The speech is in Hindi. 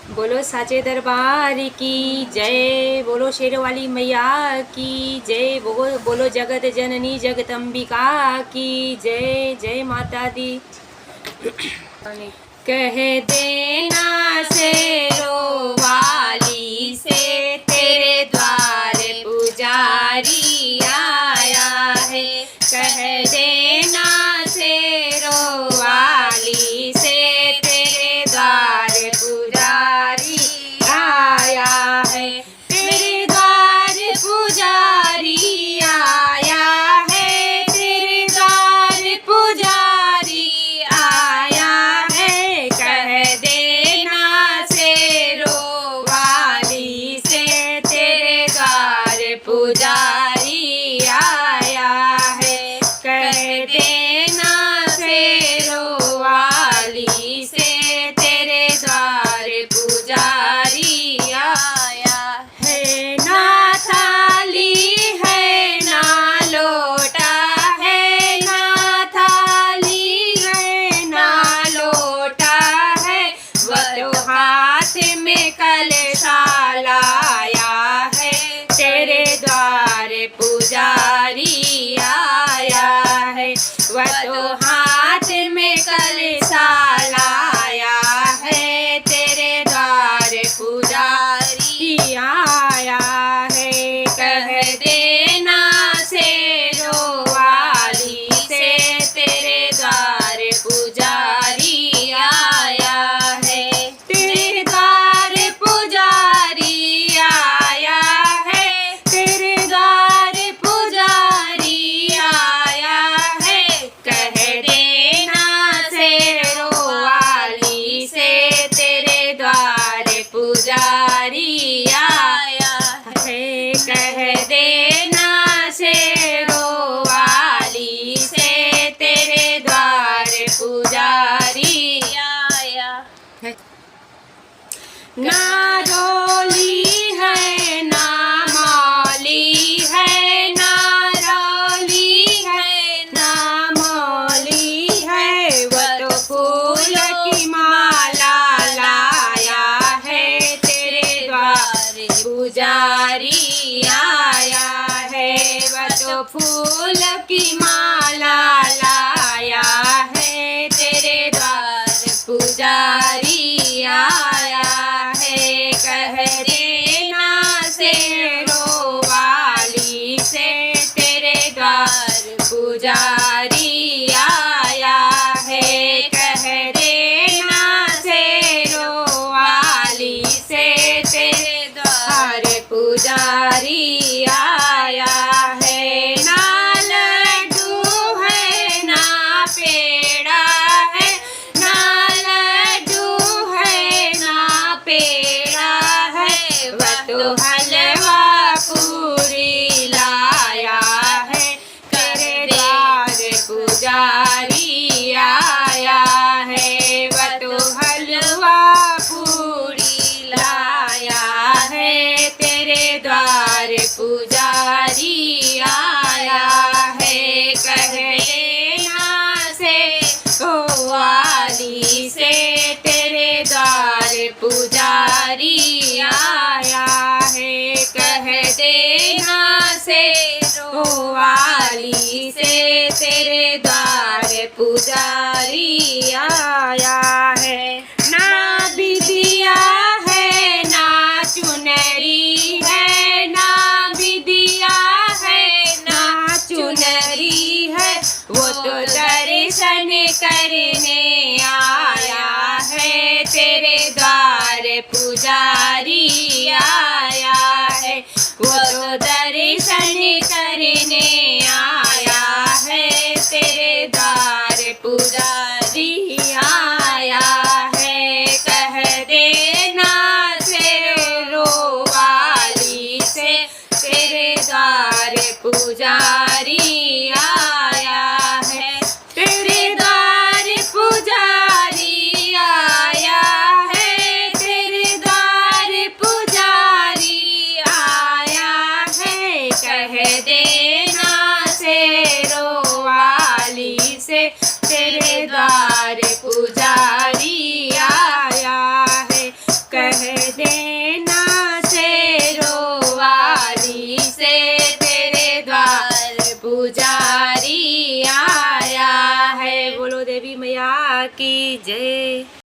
बोलो साचे दरबार की जय। बोलो शेर वाली मैया की जय। बोलो जगत जननी जगदम्बिका की जय। जय माता दी। कह देना शेरों वाली से तेरे द्वार पुजारी आया है। कह देना शेरों वाली से तेरे द्वार पुजारी आया है। तेरे द्वार पुजारी आया है। तेरे द्वार पुजारी आया है। कह देना शेरों वाली से तेरे द्वार पुजारी आया है। कह देना शेरों वाली से तेरे द्वार पुजारी आया है। ना थाली है ना लोटा है। ना थाली है ना लोटा है। वह तो हाथ में कलशा लाया है। तेरे द्वार पुजारी आया है। वह तो हाथ में कलशा लाया है। तेरे द्वार पुजारी आया है। कह देना शेरों वाली से तेरे द्वार पुजारी आया है। तेरे द्वार पुजारी आया है। तेरे द्वार पुजारी आया है। कह देना शेरों वाली से तेरे द्वार पुजारी आया है। कह देना शेरों वाली से तेरे द्वार पुजारी आया है। ना डोली है ना मौली है। ना डोली है ना मौली है। वह तो फूल की माला लाया है। तेरे द्वार पुजारी आया है। वह तो फूल की माला लाया है। तेरे द्वार पुजारी आया है। कह देना शेरों वाली से तेरे द्वार पुजारी आया है। कह देना शेरों वाली से तेरे द्वार पुजारी आया है। ना लड्डू है ना पेड़ा है। ना लड्डू है ना पेड़ा है। वह तो हलवा पूरी लाया है। तेरे द्वार पुजारी आया है। वह तो हलवा पूरी लाया है। तेरे द्वार पुजारी आया है। कह देना शेरों वाली से तेरे द्वार पुजारी आया है। कह देना शेरों वाली से तेरे द्वार पुजारी आया है। ना बिदिया है ना चुनरी है। ना बिदिया है ना चुनरी है। वो तो दर्शन करने आया है। तेरे द्वार पुजारी आया है। वो तो दर्शन करने आया है। तेरे द्वार पुजारी आया है। कह देना शेरों वाली से तेरे द्वार पुजारी आया है। तेरे द्वार पुजारी आया है। तेरे द्वार पुजारी आया है। कह देना की जय।